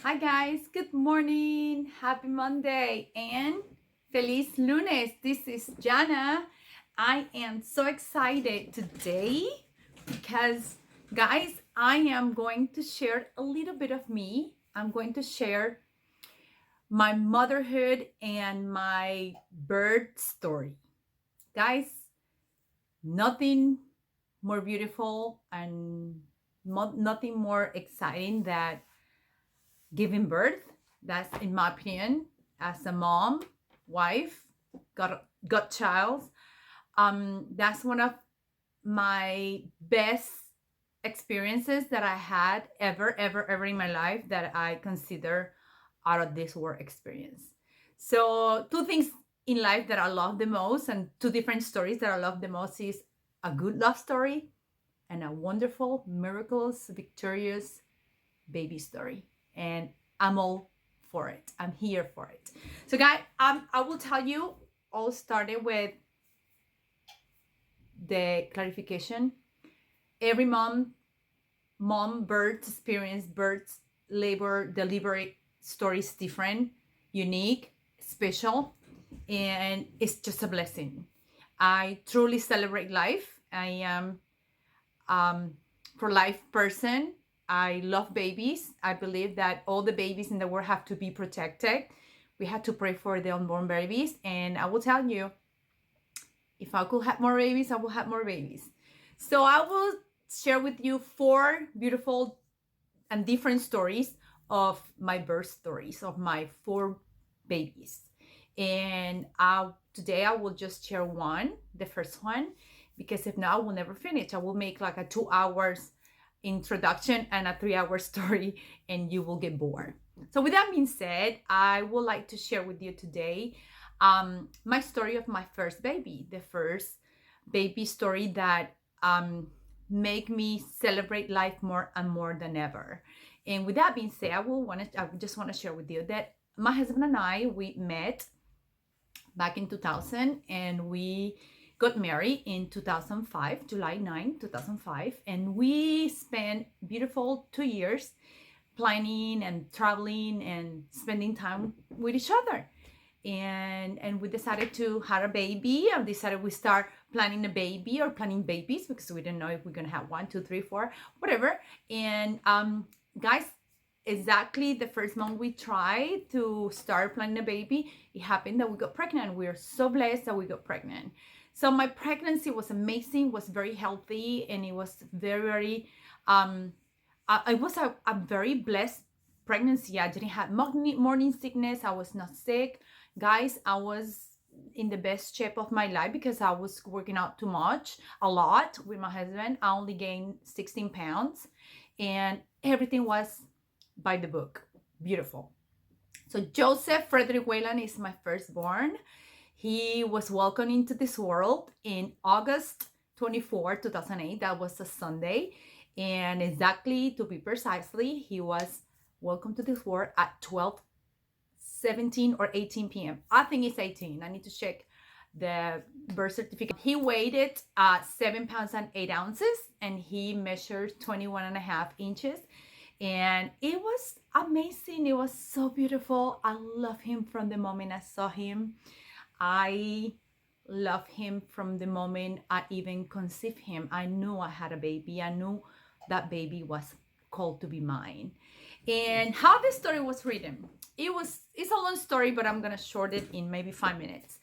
Hi guys, good morning, happy Monday, and Feliz Lunes. This is Jana. I am so excited today because, guys, I am going to share a little bit of me. I'm going to share my motherhood and my birth story. Guys, nothing more beautiful and nothing more exciting than giving birth. That's in my opinion, as a mom, wife, godchild. That's one of my best experiences that I had ever in my life, that I consider out of this world experience. So two things in life that I love the most, and two different stories that I love the most, is a good love story and a wonderful, miraculous, victorious baby story. And I'm all for it. I'm here for it. So, guys, I will tell you, all started with the clarification. Every mom birth experience, birth, labor, delivery story is different, unique, special, and it's just a blessing. I truly celebrate life. I am for life person. I love babies. I believe that all the babies in the world have to be protected. We have to pray for the unborn babies. And I will tell you, if I could have more babies, I will have more babies. So I will share with you four beautiful and different stories of my birth stories of my four babies. And today I will just share one, the first one, because if not, I will never finish. I will make like a 2 hours introduction and a 3 hour story, and you will get bored. So with that being said, I would like to share with you today my story of my first baby, the first baby story that make me celebrate life more and more than ever. And with that being said, I just want to share with you that my husband and I, we met back in 2000, and we got married in 2005, July 9, 2005, and we spent beautiful 2 years planning and traveling and spending time with each other. And we decided to have a baby. And decided we start planning a baby or planning babies, because we didn't know if we're gonna have one, two, three, four, whatever. And guys, exactly the first month we tried to start planning a baby, it happened that we got pregnant. We are so blessed that we got pregnant. So my pregnancy was amazing, was very healthy, and it was very I was a very blessed pregnancy. I didn't have morning sickness. I was not sick. Guys, I was in the best shape of my life because I was working out a lot with my husband. I only gained 16 pounds, and everything was by the book. Beautiful. So Joseph Frederick Whelan is my firstborn. He was welcomed into this world in August 24, 2008. That was a Sunday. And exactly, to be precisely, he was welcomed to this world at 12:17 or 18 p.m. I think it's 18. I need to check the birth certificate. He weighed 7 pounds and 8 ounces, and he measured 21 and a half inches. And it was amazing. It was so beautiful. I love him from the moment I saw him. I love him from the moment I even conceived him. I knew I had a baby. I knew that baby was called to be mine. And how the story was written, it's a long story, but I'm gonna short it in maybe 5 minutes.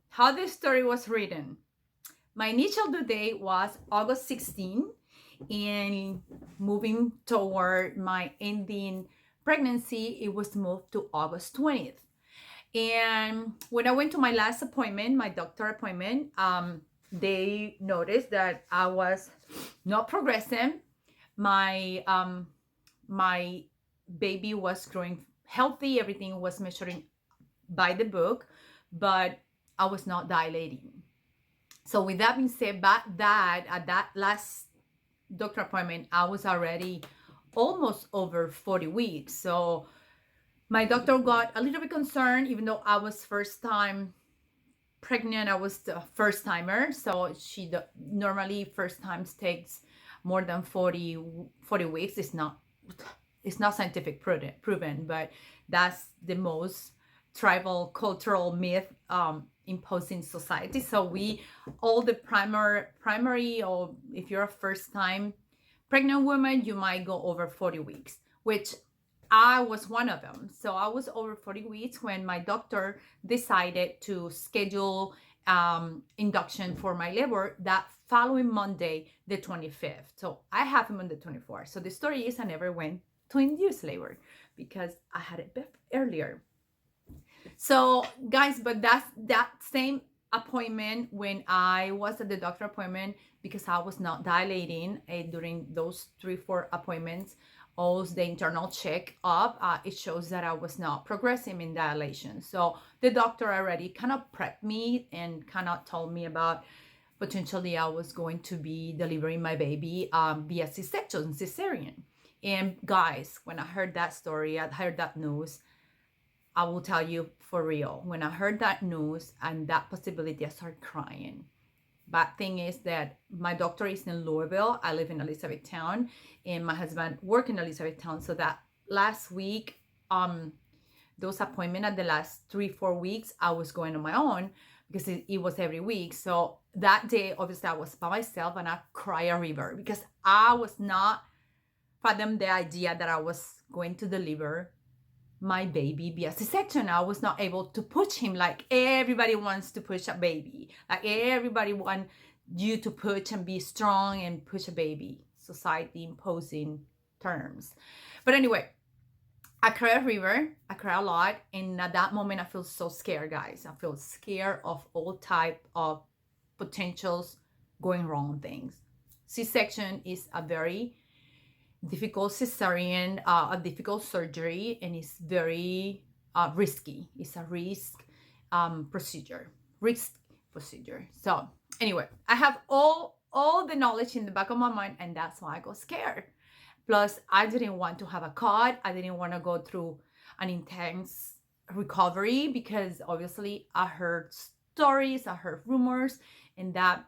How the story was written: my initial due date was August 16, and moving toward my ending pregnancy, it was moved to August 20th. And when I went to my last appointment, my doctor appointment, they noticed that I was not progressing. My baby was growing healthy. Everything was measuring by the book, but I was not dilating. So with that being said, at that last doctor appointment, I was already almost over 40 weeks. So my doctor got a little bit concerned, even though I was first time pregnant. I was the first timer. So normally first times takes more than 40 weeks. It's not scientific proven, but that's the most tribal cultural myth imposed in society. So we, all the primary, or if you're a first time pregnant woman, you might go over 40 weeks, which I was one of them. So I was over 40 weeks when my doctor decided to schedule induction for my labor that following Monday, the 25th. So I have him on the 24th. So the story is I never went to induce labor because I had it earlier. So guys, but that's that same appointment when I was at the doctor appointment, because I was not dilating during those 3-4 appointments. Also, the internal check up, it shows that I was not progressing in dilation. So the doctor already kind of prepped me and kind of told me about potentially I was going to be delivering my baby via C-section, cesarean. And guys, when I heard that story, I heard that news, I will tell you for real, when I heard that news and that possibility, I started crying. Bad thing is that my doctor is in Louisville. I live in Elizabethtown, and my husband works in Elizabethtown. So that last week, those appointments at the last 3-4 weeks, I was going on my own because it was every week. So that day, obviously, I was by myself and I cried a river because I was not fathom the idea that I was going to deliver my baby via C-section. I was not able to push him like everybody wants to push a baby. Like everybody wants you to push and be strong and push a baby. Society imposing terms. But anyway, I cry a river. I cry a lot. And at that moment, I feel so scared, guys. I feel scared of all type of potentials going wrong things. C-section is a very difficult cesarean, a difficult surgery, and it's very risky. It's a risk procedure. So anyway, I have all the knowledge in the back of my mind, and that's why I got scared. Plus, I didn't want to have a cut. I didn't want to go through an intense recovery because obviously I heard stories, I heard rumors, and that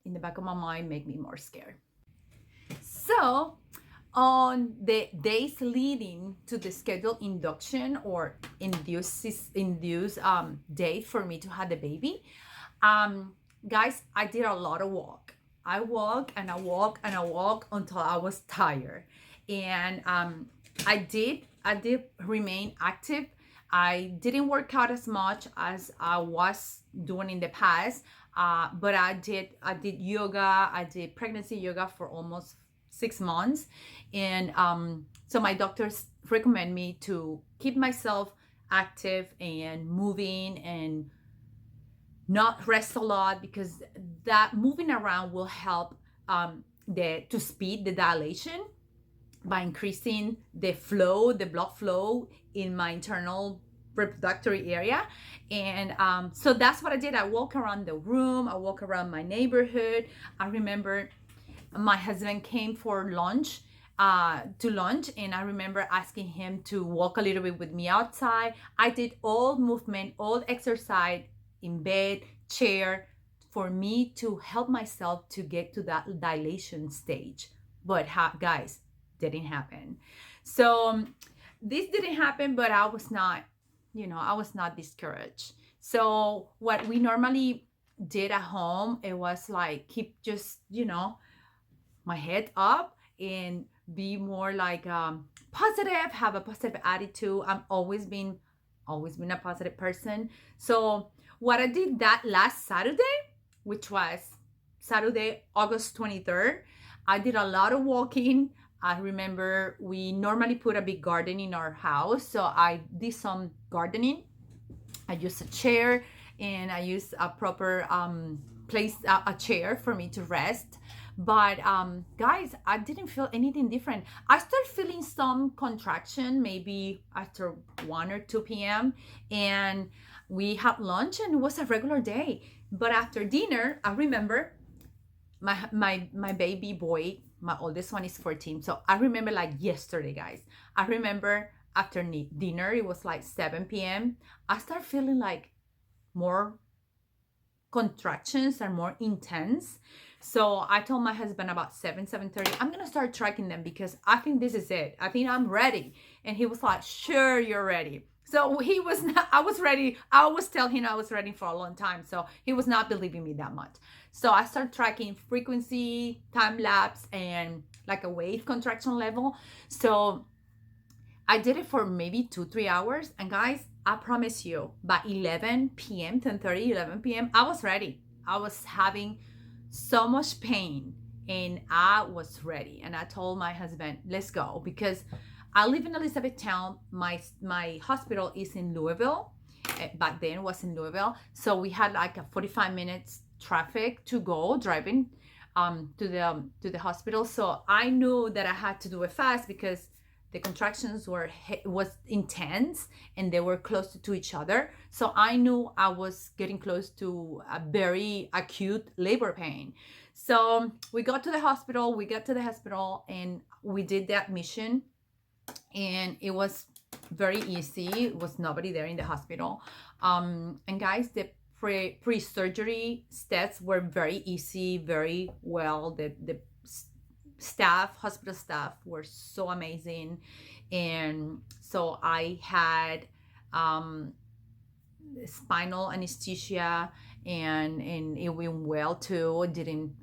in the back of my mind made me more scared. So on the days leading to the scheduled induction or induced date for me to have the baby, guys, I did a lot of walk. I walk and I walk and I walk until I was tired. And I did remain active. I didn't work out as much as I was doing in the past, but I did yoga. I did pregnancy yoga for almost 6 months. And so my doctors recommend me to keep myself active and moving and not rest a lot, because that moving around will help to speed the dilation by increasing the blood flow in my internal reproductory area. And so that's what I did. I walk around the room, I walk around my neighborhood. I remember my husband came for lunch, and I remember asking him to walk a little bit with me outside. I did all movement, all exercise in bed, chair, for me to help myself to get to that dilation stage. But guys, didn't happen. So this didn't happen, but I was not discouraged. So what we normally did at home, it was like keep just, my head up and be more like positive, have a positive attitude. I'm always been a positive person. So what I did that last Saturday, which was Saturday, August 23rd, I did a lot of walking. I remember we normally put a big garden in our house, so I did some gardening. I used a chair and I used a proper place, a chair for me to rest. But guys, I didn't feel anything different. I started feeling some contraction maybe after 1 or 2 p.m. and we had lunch and it was a regular day. But after dinner, I remember my baby boy, my oldest one is 14. So I remember like yesterday, guys. I remember after dinner, it was like 7 p.m. I started feeling like more contractions are more intense. So I told my husband about 7:30, I'm gonna start tracking them because I think this is it. I think I'm ready. And he was like, sure, you're ready. So he was not, I was ready. I always tell him I was ready for a long time. So he was not believing me that much. So I started tracking frequency, time lapse, and like a wave contraction level. So I did it for maybe 2-3 hours. And guys, I promise you, by 11 p.m., 10:30, 11 p.m., I was ready. I was having so much pain and I was ready. And I told my husband, let's go, because I live in Elizabethtown. My hospital is in Louisville. Back then it was in Louisville. So we had like a 45 minutes traffic to go driving to the hospital. So I knew that I had to do it fast because the contractions was intense and they were close to each other. So I knew I was getting close to a very acute labor pain. So we got to the hospital. We got to the hospital and we did the admission, and it was very easy. It was nobody there in the hospital. And guys, the pre-surgery steps were very easy, very well. The staff, hospital staff, were so amazing. And so I had spinal anesthesia, and it went well too.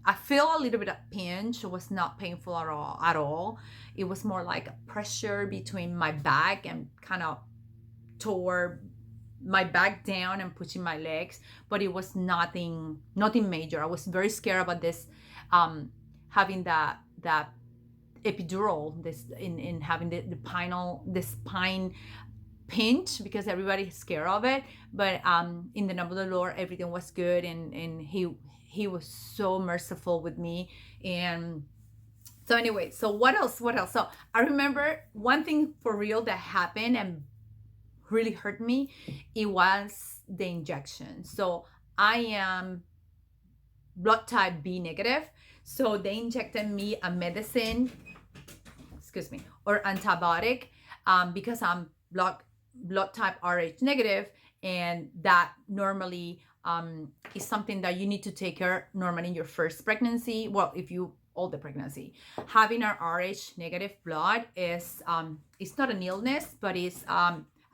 I feel a little bit of pinch. It was not painful at all. It was more like a pressure between my back and kind of toward my back down and pushing my legs, but it was nothing major. I was very scared about this, having that epidural, this in having the spine pinch, because everybody's scared of it. But in the name of the Lord, everything was good, and he was so merciful with me. And so anyway, so what else? So I remember one thing for real that happened and really hurt me. It was the injection. So I am blood type B negative. So they injected me a medicine, excuse me, or antibiotic, because I'm blood type Rh negative, and that normally is something that you need to take care normally in your first pregnancy. Well, if you all the pregnancy, having a Rh negative blood is it's not an illness, but it's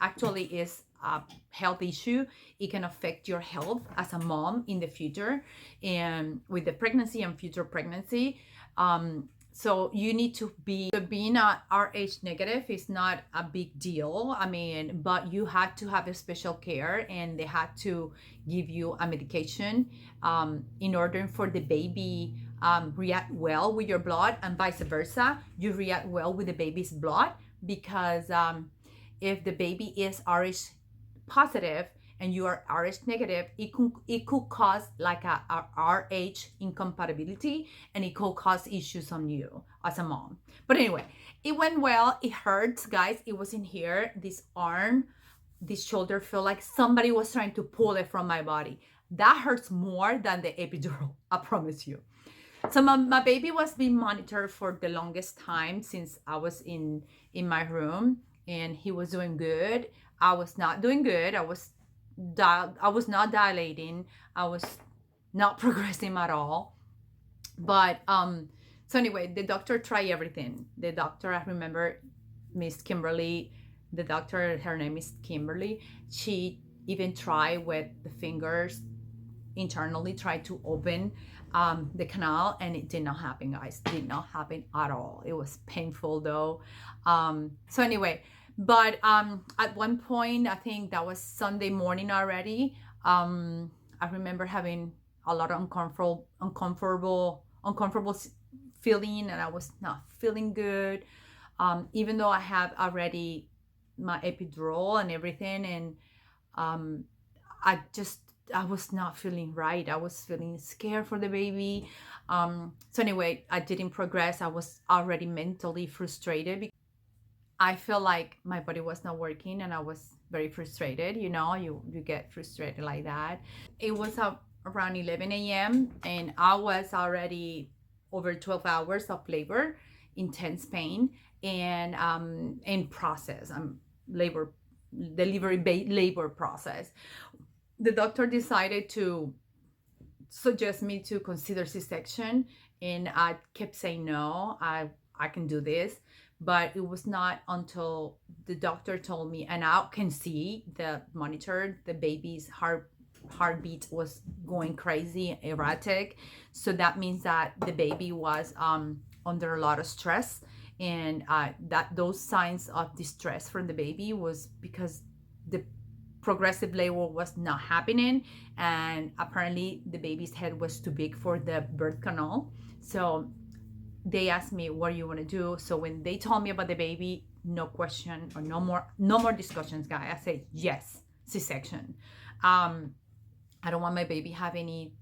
actually is a health issue. It can affect your health as a mom in the future, and with the pregnancy and future pregnancy. So you need to being a Rh negative is not a big deal. I mean, but you had to have a special care, and they had to give you a medication in order for the baby react well with your blood, and vice versa. You react well with the baby's blood, because if the baby is Rh positive and you are Rh negative, it could cause like a Rh incompatibility, and it could cause issues on you as a mom. But anyway, it went well. It hurts, guys. It was in here, this arm, this shoulder, feel like somebody was trying to pull it from my body. That hurts more than the epidural, I promise you. So my baby was being monitored for the longest time since I was in my room, and he was doing good. I was not doing good. I was not dilating. I was not progressing at all. But so anyway, the doctor tried everything. The doctor, I remember, Miss Kimberly, the doctor, her name is Kimberly. She even tried with the fingers internally, tried to open the canal, and it did not happen, guys. Did not happen at all. It was painful though. So anyway, but at one point, I think that was Sunday morning already, I remember having a lot of uncomfortable feeling, and I was not feeling good, even though I have already my epidural and everything. And I was not feeling right. I was feeling scared for the baby. So anyway, I didn't progress. I was already mentally frustrated because I felt like my body was not working, and I was very frustrated. You get frustrated like that. It was around 11 a.m. and I was already over 12 hours of labor, intense pain, and in process. Labor process. The doctor decided to suggest me to consider C-section, and I kept saying no, I can do this. But it was not until the doctor told me, and I can see the monitor, the baby's heartbeat was going crazy, erratic. So that means that the baby was under a lot of stress, and that those signs of distress from the baby was because the progressive labor was not happening, and apparently the baby's head was too big for the birth canal. So they asked me, what do you want to do? So when they told me about the baby, no question, or no more discussions, guys. I said yes, C-section. I don't want my baby have any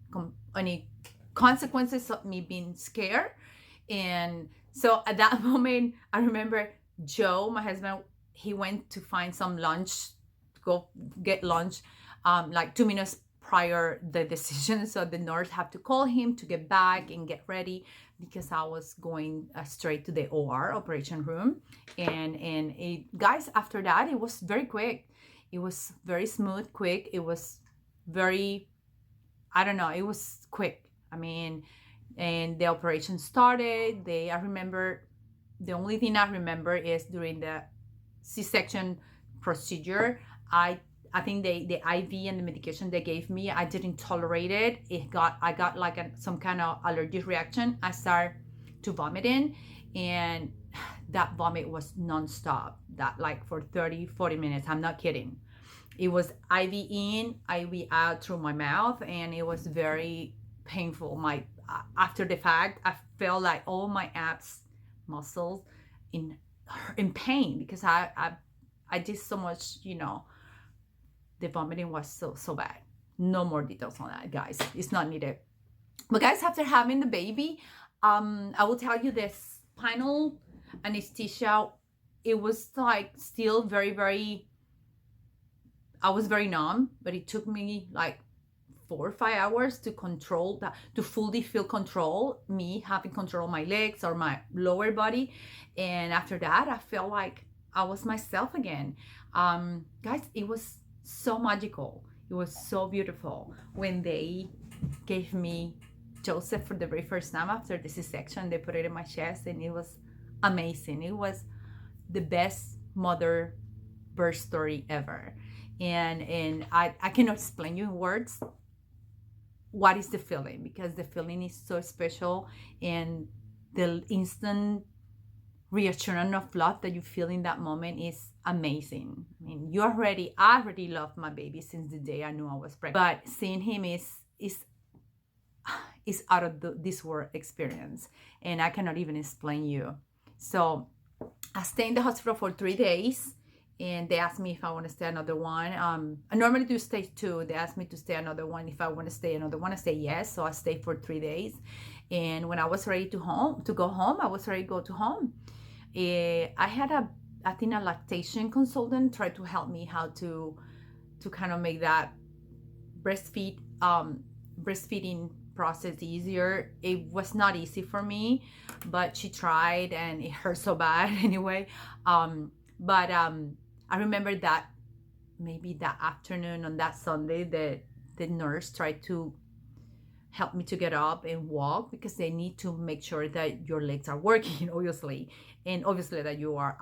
consequences of me being scared. And so at that moment, I remember Joe, my husband, he went to find some lunch, go get lunch, like 2 minutes prior the decision. So the nurse had to call him to get back and get ready, because I was going straight to the OR operation room. And guys, after that, it was very quick. It was very smooth, quick. It was very, I don't know, it was quick. I mean, and the operation started. I remember, the only thing I remember is during the C-section procedure, I think the IV and the medication they gave me, I didn't tolerate it. I got like some kind of allergic reaction. I started to vomiting, and that vomit was nonstop. That like for 30-40 minutes. I'm not kidding. It was IV in, IV out through my mouth, and it was very painful. After the fact, I felt like all my abs muscles in pain, because I did so much, the vomiting was so bad. No more details on that, guys. It's not needed. But guys, after having the baby, I will tell you, this spinal anesthesia, it was like still very, very, I was very numb, but it took me like 4 or 5 hours to control that, to fully feel control, me having control of my legs or my lower body. And after that, I felt like I was myself again. Guys, it was so magical. It was so beautiful when they gave me Joseph for the very first time after the C-section. They put it in my chest, and it was amazing. It was the best mother birth story ever. And I cannot explain you in words what is the feeling, because the feeling is so special, and the instant reassurance of love that you feel in that moment is amazing. I mean, I already loved my baby since the day I knew I was pregnant, but seeing him is out of this world experience, and I cannot even explain you. So I stayed in the hospital for 3 days, and they asked me if I want to stay another one. I normally do stay 2. They asked me to stay another one. If I want to stay another one, I say yes. So I stayed for 3 days. And when I was ready to go home, I was ready to go to home. I had a lactation consultant try to help me how to kind of make that breastfeeding process easier. It was not easy for me, but she tried, and it hurt so bad anyway. I remember that maybe that afternoon on that Sunday, the nurse tried to help me to get up and walk, because they need to make sure that your legs are working, obviously, and obviously that you are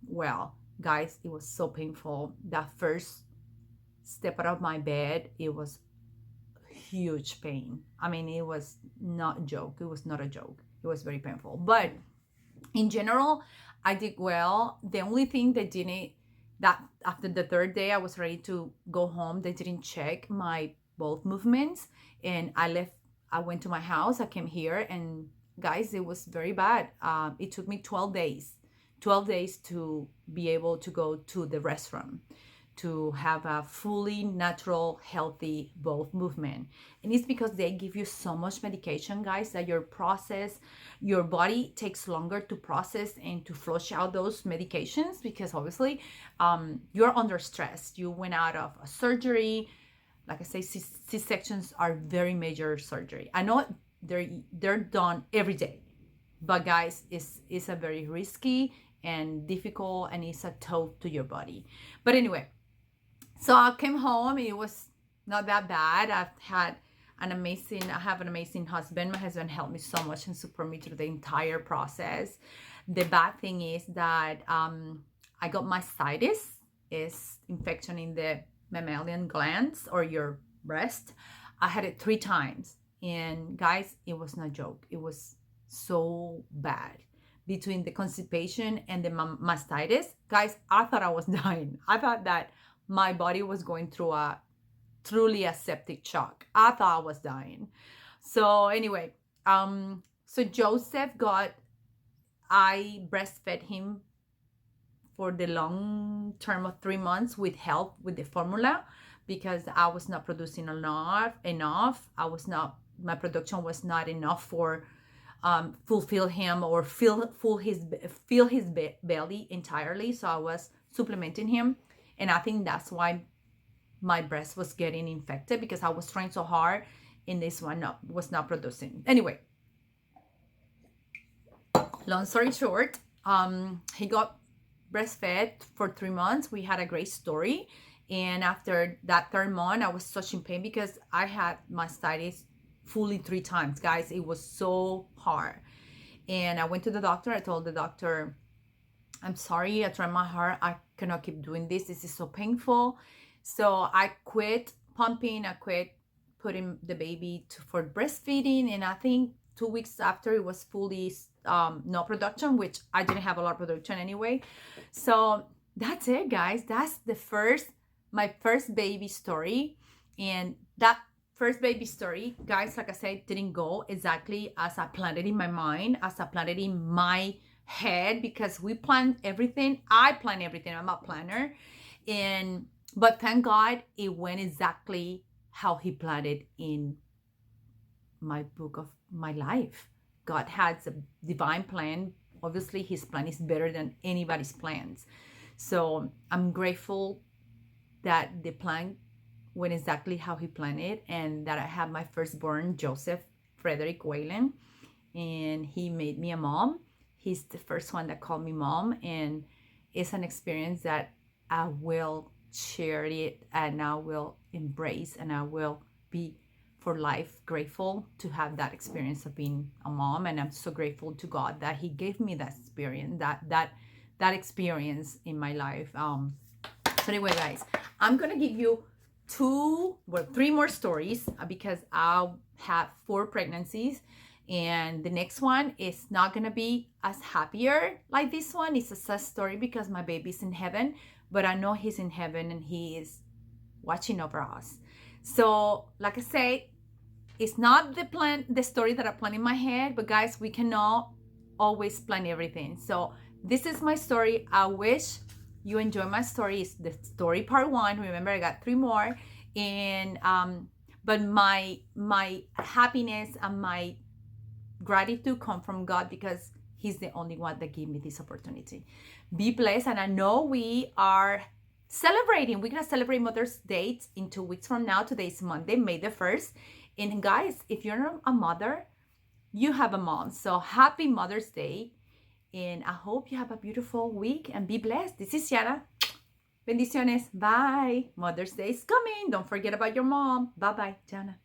well. Guys, it was so painful. That first step out of my bed, it was huge pain. I mean, it was not a joke. It was not a joke. It was very painful. But in general, I did well. The only thing that after the 3rd day, I was ready to go home. They didn't check my both movements, and I went to my house. I came here, and guys, it was very bad. It took me 12 days to be able to go to the restroom, to have a fully natural, healthy both movement. And it's because they give you so much medication, guys, that your body takes longer to process and to flush out those medications, because obviously you're under stress. You went out of a surgery. Like I say, C-sections are very major surgery. I know they're done every day, but guys, it's a very risky and difficult, and it's a toll to your body. But anyway, so I came home. It was not that bad. I have an amazing husband. My husband helped me so much and support me through the entire process. The bad thing is that I got mastitis, is infection in the mammalian glands or your breast. I had it 3 times. And guys, it was no joke. It was so bad. Between the constipation and the mastitis, guys, I thought I was dying. I thought that my body was going through truly a septic shock. I thought I was dying. So anyway, so Joseph I breastfed him for the long term of 3 months with help with the formula because I was not producing enough. My production was not enough for fulfill him or fill his belly entirely. So I was supplementing him, and I think that's why my breast was getting infected, because I was trying so hard and this one was not producing. Anyway, long story short, he got breastfed for 3 months. We had a great story. And after that 3rd month, I was such in pain because I had mastitis fully 3 times. Guys, it was so hard. And I went to the doctor. I told the doctor, I'm sorry, I tried my hard. I cannot keep doing this. This is so painful. So I quit pumping. I quit putting the baby for breastfeeding. And I think 2 weeks after, it was fully no production, which I didn't have a lot of production anyway. So that's it, guys. That's my first baby story. And that first baby story, guys, like I said, didn't go exactly as I planned it in my mind, as I planned it in my head, because we planned everything. I plan everything. I'm a planner. But thank God it went exactly how he planned it in my book of my life. God has a divine plan. Obviously, his plan is better than anybody's plans. So I'm grateful that the plan went exactly how he planned it, and that I have my firstborn, Joseph Frederick Whelan, and he made me a mom. He's the first one that called me mom, and it's an experience that I will share it, and I will embrace, and I will be for life grateful to have that experience of being a mom. And I'm so grateful to God that he gave me that experience, that experience in my life. So anyway, guys, I'm gonna give you 3 more stories because I'll have 4 pregnancies, and the next one is not gonna be as happier like this one. It's a sad story because my baby's in heaven, but I know he's in heaven and he is watching over us. So like I said, it's not the story that I plan in my head, but guys, we cannot always plan everything. So this is my story. I wish you enjoy my story. It's the story part 1. Remember, I got 3 more. And but my happiness and my gratitude come from God, because he's the only one that gave me this opportunity. Be blessed. And I know we are celebrating. We're going to celebrate Mother's Day in 2 weeks from now. Today's Monday, May the 1st. And guys, if you're not a mother, you have a mom. So happy Mother's Day. And I hope you have a beautiful week and be blessed. This is Yana. Bendiciones. Bye. Mother's Day is coming. Don't forget about your mom. Bye-bye, Jana.